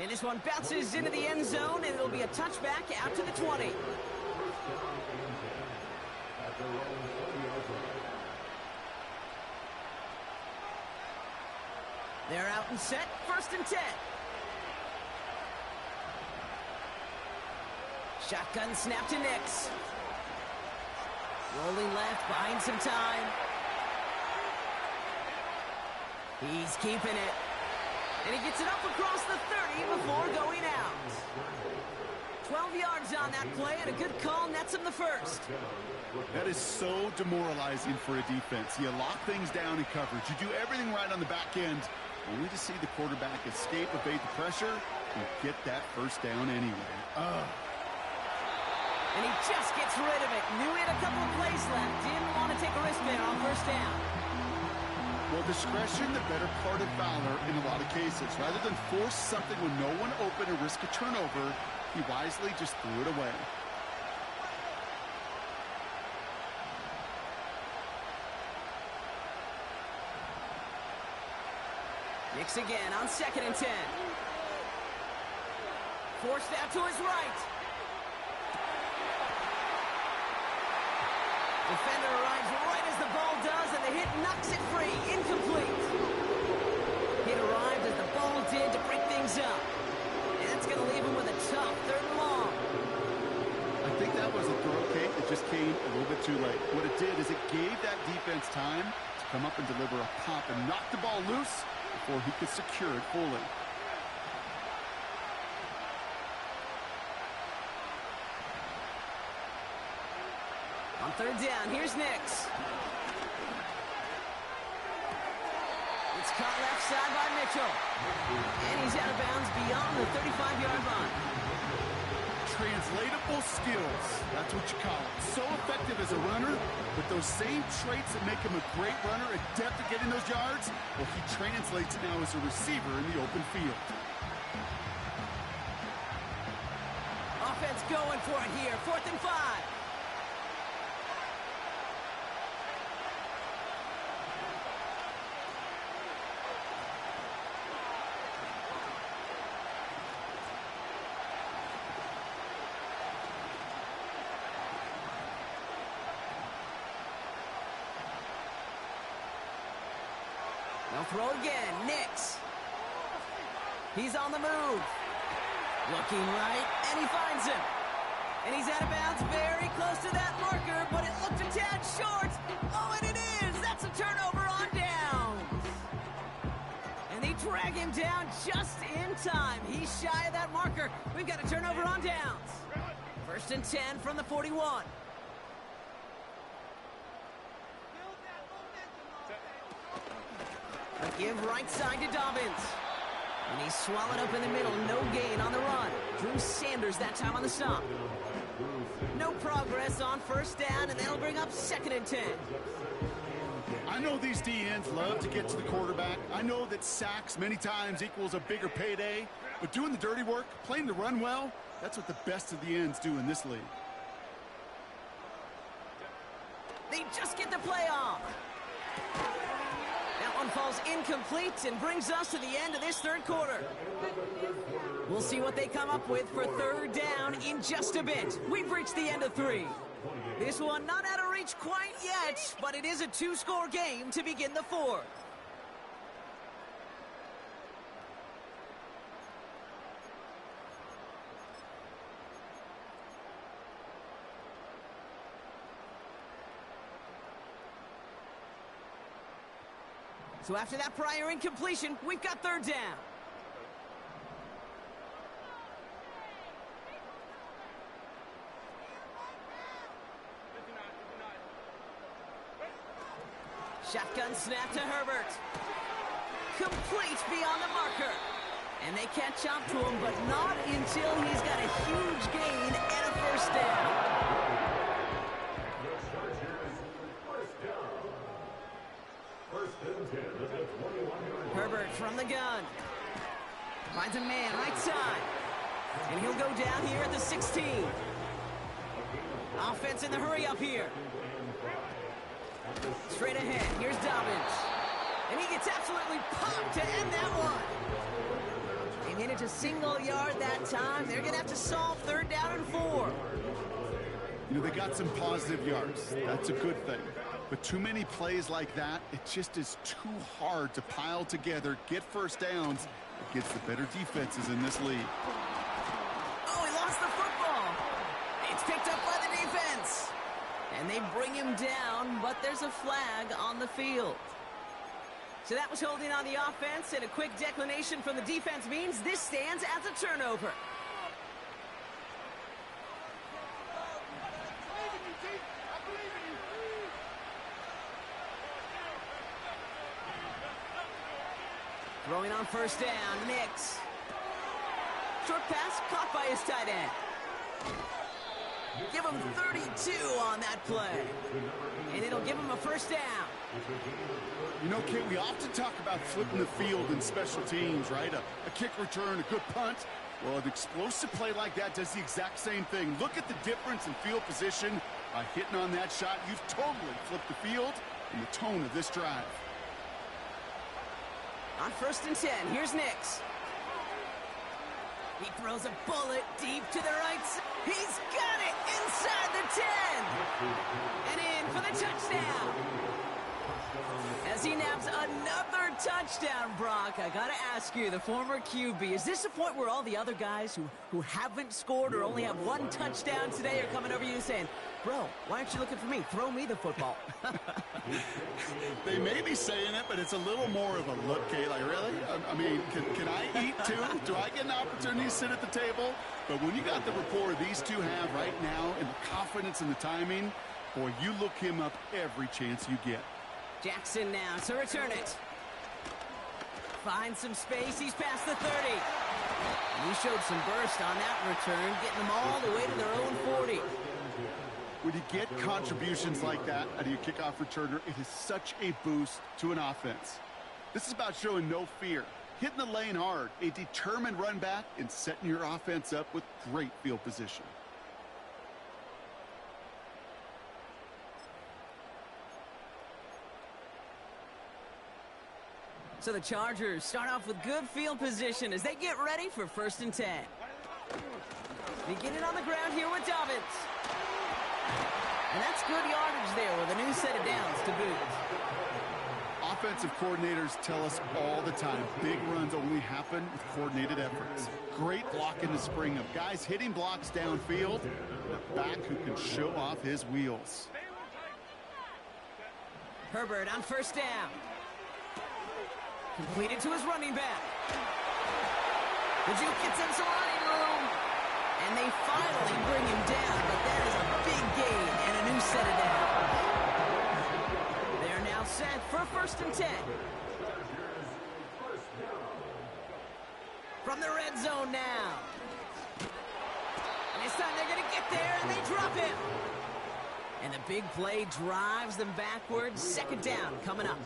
And this one bounces into the end zone, and it'll be a touchback out to the 20. They're out and set, 1st and 10. Shotgun snap to Nix. Rolling left, buying some time. He's keeping it. And he gets it up across the 30 before going out. 12 yards on that play, and a good call nets him the first. That is so demoralizing for a defense. You lock things down in coverage. You do everything right on the back end, only to see the quarterback escape, evade the pressure, and get that first down anyway. And he just gets rid of it. Knew he had a couple of plays left. Didn't want to take a risk there on 1st down. Well, discretion, the better part of valor in a lot of cases. Rather than force something when no one open or risk a turnover, he wisely just threw it away. Nix again on 2nd and 10. Forced out to his right. Defender arrives right as the ball does, and the hit knocks it free. Incomplete. Hit arrived as the ball did to break things up. And that's going to leave him with a tough 3rd and long. I think that was a throw cake that just came a little bit too late. What it did is it gave that defense time to come up and deliver a pop and knock the ball loose before he could secure it fully. On 3rd down, here's Nix. It's caught left side by Mitchell. And he's out of bounds beyond the 35-yard line. Translatable skills, that's what you call it. So effective as a runner, but those same traits that make him a great runner, adept at getting those yards, well, he translates now as a receiver in the open field. Offense going for it here, 4th and 5. They'll throw again. Nix. He's on the move. Looking right, and he finds him. And he's out of bounds, very close to that marker, but it looked a tad short. Oh, and it is! That's a turnover on downs. And they drag him down just in time. He's shy of that marker. We've got a turnover on downs. 1st and 10 from the 41. A give right side to Dobbins. And he's swallowed up in the middle. No gain on the run. Drew Sanders that time on the stop. No progress on 1st down, and that'll bring up 2nd and 10. I know these DNs love to get to the quarterback. I know that sacks many times equals a bigger payday. But doing the dirty work, playing the run well, that's what the best of the ends do in this league. They just get the play off. That one falls incomplete and brings us to the end of this 3rd quarter. We'll see what they come up with for 3rd down in just a bit. We've reached the end of 3. This one not out of reach quite yet, but it is a 2-score game to begin the 4th. So after that prior incompletion, we've got 3rd down. Shotgun snap to Herbert. Complete beyond the marker. And they catch up to him, but not until he's got a huge gain and a first down. The start here is first down. First and 10 at the 21-yard line. Herbert from the gun. Finds a man right side. And he'll go down here at the 16. Offense in the hurry up here. Straight ahead. Here's Dobbins. And he gets absolutely popped to end that one. They managed a single yard that time. They're going to have to solve third down and 4. You know, they got some positive yards. That's a good thing. But too many plays like that, it just is too hard to pile together, get first downs against the better defenses in this league. Oh, he lost the football. It's picked up by the defense. And they bring him down, but there's a flag on the field. So that was holding on the offense, and a quick declination from the defense means this stands as a turnover. Throwing on first down, Nix. Short pass caught by his tight end. Give him 32 on that play. And it'll give him a first down. You know, Kate, we often talk about flipping the field in special teams, right? A kick return, a good punt. Well, an explosive play like that does the exact same thing. Look at the difference in field position. By hitting on that shot, you've totally flipped the field and the tone of this drive. On first and 10, here's Nix. He throws a bullet deep to the right side. He's got it inside the 10. And in for the touchdown. As he naps another touchdown, Brock, I got to ask you, the former QB, is this the point where all the other guys who haven't scored or only have one touchdown today are coming over you saying, bro, why aren't you looking for me? Throw me the football. They may be saying it, but it's a little more of a look, Kate. Like, really? I mean, can I eat too? Do I get an opportunity to sit at the table? But when you got the rapport these two have right now and the confidence and the timing, boy, you look him up every chance you get. Jackson now to return it. Finds some space. He's past the 30. And he showed some burst on that return, getting them all the way to their own 40. When you get contributions like that out of your kickoff returner, it is such a boost to an offense. This is about showing no fear, hitting the lane hard, a determined run back, and setting your offense up with great field position. So the Chargers start off with good field position as they get ready for first and 10. Beginning on the ground here with Dobbins. And that's good yardage there with a new set of downs to boot. Offensive coordinators tell us all the time, big runs only happen with coordinated efforts. Great blocking to spring them. Guys hitting blocks downfield, and a back who can show off his wheels. Herbert on first down. Completed to his running back. The Duke gets him some running room. And they finally bring him down, but that is a big gain and a new set of downs. They're now set for first and 10. From the red zone now. And this time they're going to get there, and they drop him. And the big play drives them backwards. Second down coming up.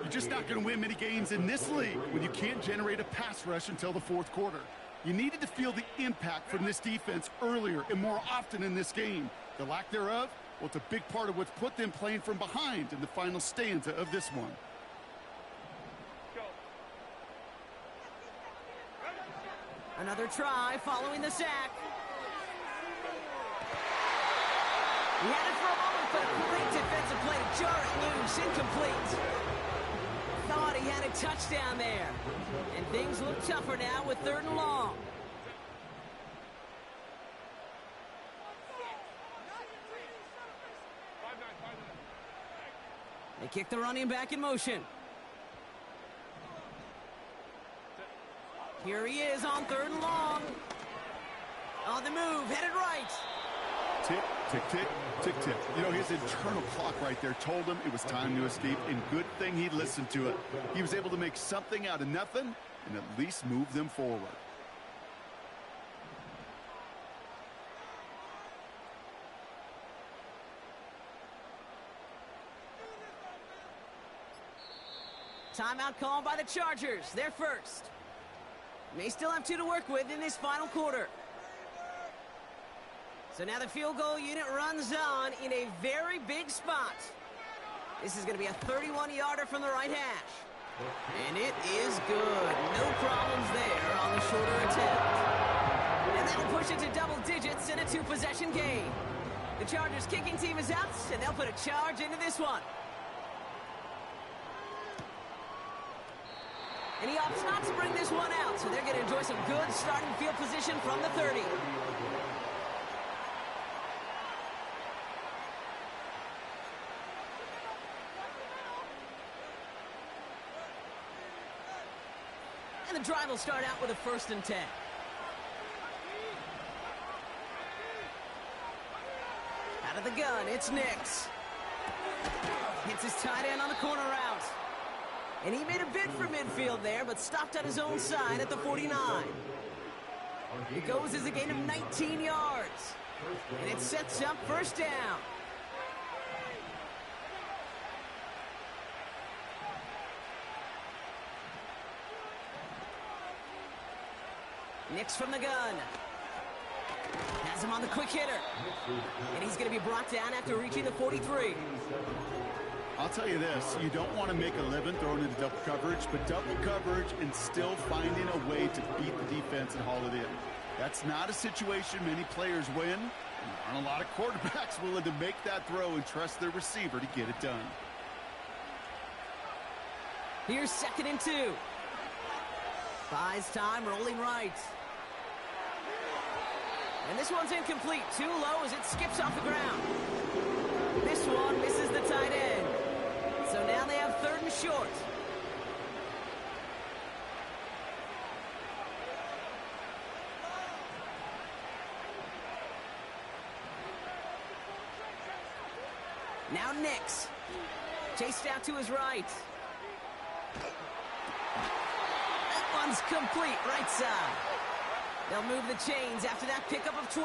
You're just not going to win many games in this league when you can't generate a pass rush until the fourth quarter. You needed to feel the impact from this defense earlier and more often in this game. The lack thereof, well, it's a big part of what's put them playing from behind in the final stanza of this one. Another try following the sack. He had it for a moment, but a great defensive play to jar it loose, incomplete. Thought he had a touchdown there. And things look tougher now with third and long. They kick the running back in motion. Here he is on third and long. On the move, headed right. Tick, tick, tick, tick, tick. You know, his internal clock right there told him it was time to escape, and good thing he listened to it. He was able to make something out of nothing and at least move them forward. Timeout called by the Chargers. They're first. They still have 2 to work with in this final quarter. So now the field goal unit runs on in a very big spot. This is going to be a 31-yarder from the right hash. And it is good. No problems there on the shorter attempt. And that'll push it to double digits in a 2-possession game. The Chargers kicking team is out, and they'll put a charge into this one. And he opts not to bring this one out, so they're going to enjoy some good starting field position from the 30. And the drive will start out with a 1st and 10. Out of the gun, it's Nix. Hits his tight end on the corner route. And he made a bid for midfield there, but stopped on his own side at the 49. It goes as a gain of 19 yards. And it sets up 1st down. Nix from the gun. Has him on the quick hitter. And he's going to be brought down after reaching the 43. I'll tell you this, you don't want to make a living throwing into double coverage, but double coverage and still finding a way to beat the defense and haul it in. That's not a situation many players win, and there aren't a lot of quarterbacks willing to make that throw and trust their receiver to get it done. Here's 2nd and 2. Buys time, rolling right. And this one's incomplete. Too low as it skips off the ground. This one misses the tight end. So now they have 3rd and short. Now Nix. Chased out to his right. That one's complete, right side. They'll move the chains after that pickup of 12.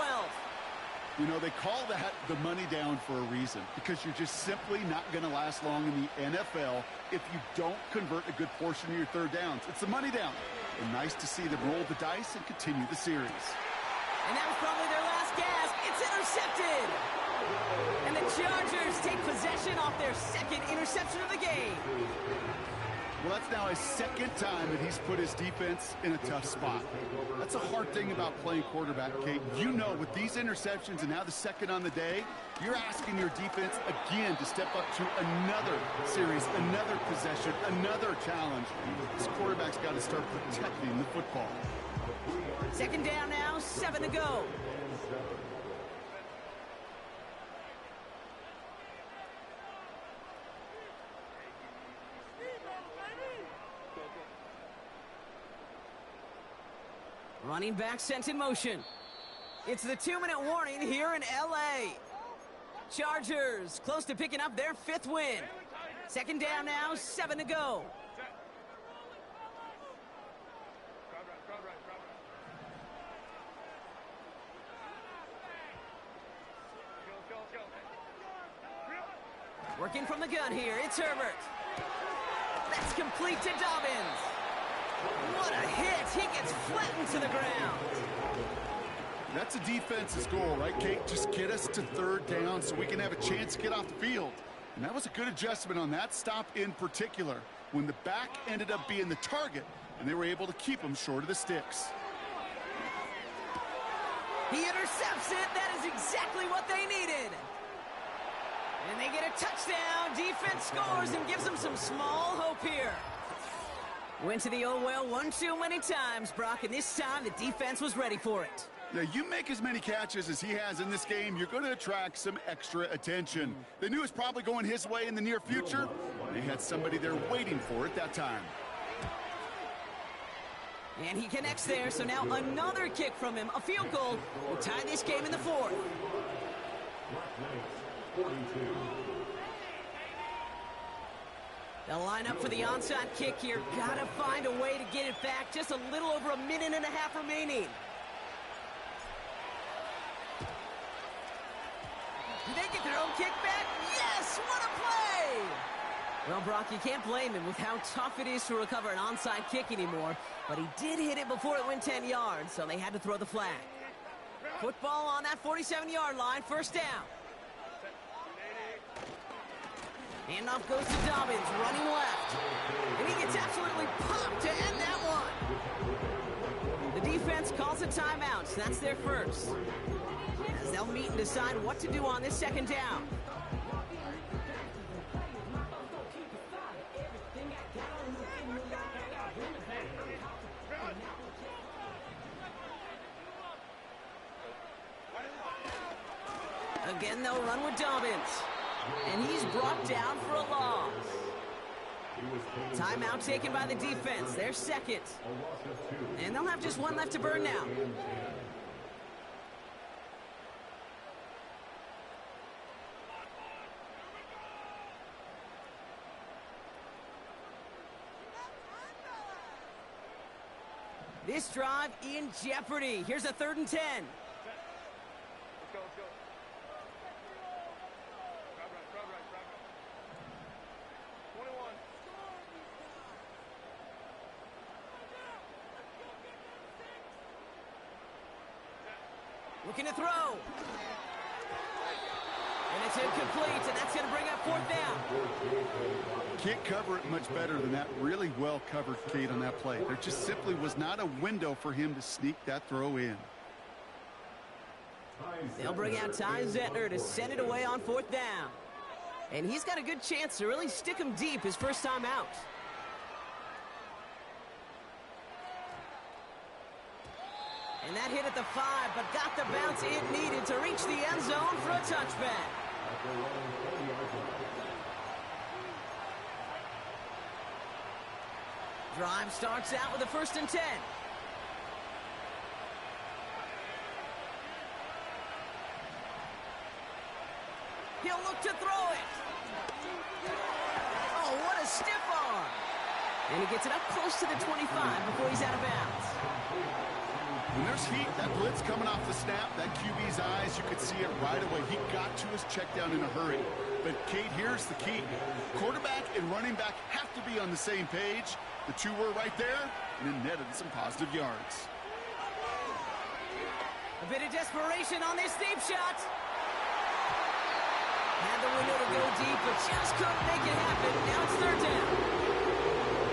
You know, they call that the money down for a reason, because you're just simply not going to last long in the NFL if you don't convert a good portion of your 3rd downs. It's the money down. And nice to see them roll the dice and continue the series. And that was probably their last gasp. It's intercepted. And the Chargers take possession off their 2nd interception of the game. Well, that's now his 2nd time that he's put his defense in a tough spot. That's a hard thing about playing quarterback, Kate. You know, with these interceptions and now the 2nd on the day, you're asking your defense again to step up to another series, another possession, another challenge. This quarterback's got to start protecting the football. 2nd down now, 7 to go. Running back sent in motion. It's the 2-minute warning here in L.A. Chargers close to picking up their 5th win. 2nd down now, 7 to go. Working from the gun here, it's Herbert. That's complete to Dobbins. What a hit! He gets flattened to the ground. That's a defense's goal, right, Kate? Just get us to 3rd down so we can have a chance to get off the field. And that was a good adjustment on that stop in particular, when the back ended up being the target, and they were able to keep him short of the sticks. He intercepts it. That is exactly what they needed. And they get a touchdown. Defense scores and gives them some small hope here. Went to the oh-well one too many times, Brock, and this time the defense was ready for it. Yeah, you make as many catches as he has in this game, you're going to attract some extra attention. They knew it was probably going his way in the near future. They had somebody there waiting for it that time. And he connects there, so now another kick from him. A field goal will tie this game in the 4th. 42. They'll line up for the onside kick here. Gotta find a way to get it back. Just a little over a minute and a half remaining. Do they get their own kick back? Yes! What a play! Well, Brock, you can't blame him with how tough it is to recover an onside kick anymore. But he did hit it before it went 10 yards, so they had to throw the flag. Football on that 47-yard line, first down. Handoff goes to Dobbins, running left. And he gets absolutely popped to end that one. The defense calls a timeout, so that's their first. As they'll meet and decide what to do on this second down. Again, they'll run with Dobbins. And he's brought down for a loss. Timeout taken by the defense. Their second. And they'll have just one left to burn now. This drive in jeopardy. Here's a 3rd and 10. Looking to throw. And it's incomplete, and that's going to bring up 4th down. Can't cover it much better than that. Really well covered, Kate, on that play. There just simply was not a window for him to sneak that throw in. They'll bring out Ty Zettner to send it away on 4th down. And he's got a good chance to really stick him deep his first time out. And that hit at the 5, but got the bounce it needed to reach the end zone for a touchback. Drive starts out with a 1st and 10. He'll look to throw it. Oh, what a stiff arm. And he gets it up close to the 25 before he's out of bounds. When there's heat, that blitz coming off the snap, that QB's eyes, you could see it right away. He got to his check down in a hurry. But, Kate, here's the key. Quarterback and running back have to be on the same page. The two were right there, and it netted some positive yards. A bit of desperation on this deep shot. Had the window to go deep, but just couldn't make it happen. Now it's 3rd down.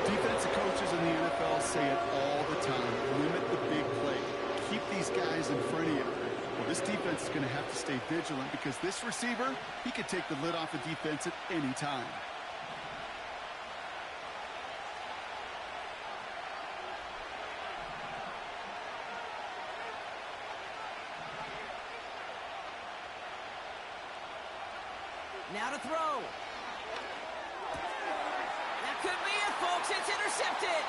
Defensive coaches in the NFL say it all the time. Limit the big play. Keep these guys in front of you. Well, this defense is going to have to stay vigilant because this receiver, he could take the lid off the defense at any time. Now to throw. That could be it, folks. It's intercepted.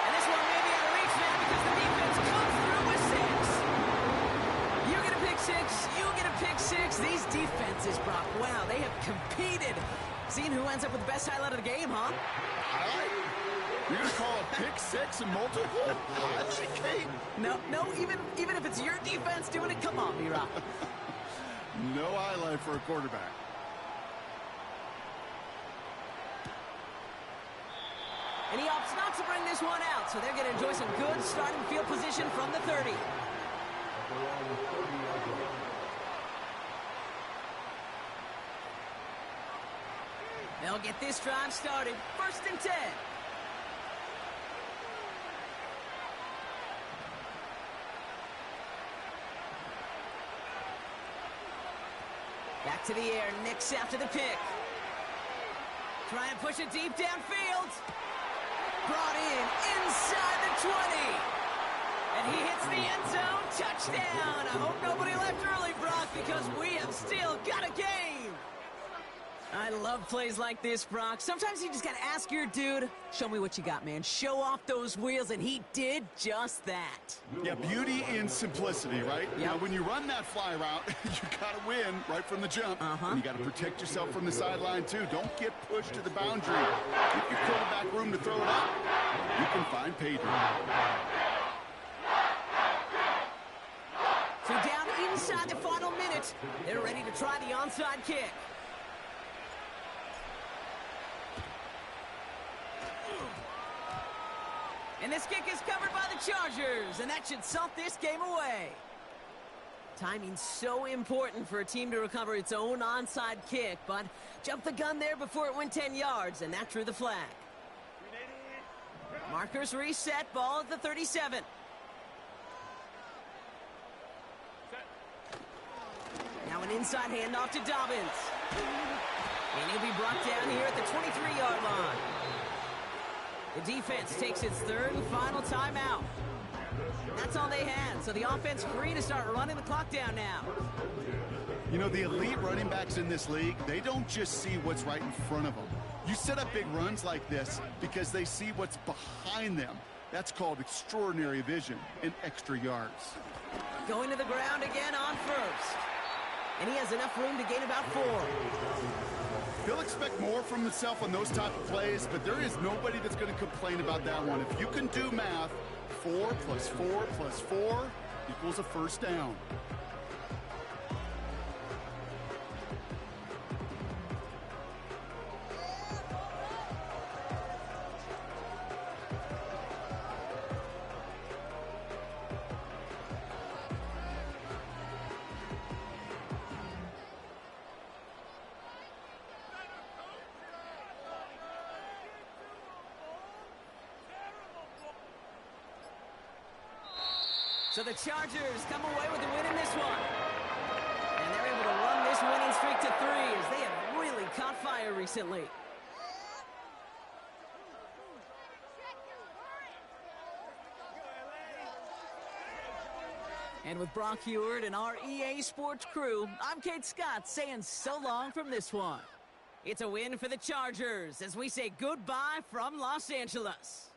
And this one may be out of reach now because the defense comes through with 6. You get a pick 6. You get a pick 6. These defenses, Brock, wow, they have competed. Seeing who ends up with the best highlight of the game, huh? You're going to call a pick 6 and multiple? Kate. No, even if it's your defense doing it, come on, B-Rock. No highlight for a quarterback. And he opts not to bring this one out, so they're going to enjoy some good starting field position from the 30. They'll get this drive started. 1st and 10. Back to the air, Nix after the pick. Try and push it deep downfield. Brought in inside the 20. And he hits the end zone. Touchdown. I hope nobody left early, Brock, because we have still got a game. I love plays like this, Brock. Sometimes you just got to ask your dude, show me what you got, man. Show off those wheels, and he did just that. Yeah, beauty in simplicity, right? Yep. Now, when you run that fly route, you got to win right from the jump. And you got to protect yourself from the sideline, too. Don't get pushed to the boundary. Give your quarterback room to throw it up. You can find pay dirt. So down inside the final minute, they're ready to try the onside kick. And this kick is covered by the Chargers, and that should salt this game away. Timing's so important for a team to recover its own onside kick, but jumped the gun there before it went 10 yards, and that drew the flag. Markers reset, ball at the 37. Now an inside handoff to Dobbins. And he'll be brought down here at the 23-yard line. The defense takes its third and final timeout. That's all they had, so the offense free to start running the clock down now. You know, the elite running backs in this league, they don't just see what's right in front of them. You set up big runs like this because they see what's behind them. That's called extraordinary vision and extra yards. Going to the ground again on first. And he has enough room to gain about 4. He'll expect more from himself on those type of plays, but there is nobody that's going to complain about that one. If you can do math, 4 plus 4 plus 4 equals a first down. So the Chargers come away with a win in this one. And they're able to run this winning streak to 3 as they have really caught fire recently. And with Brock Heward and our EA Sports crew, I'm Kate Scott saying so long from this one. It's a win for the Chargers as we say goodbye from Los Angeles.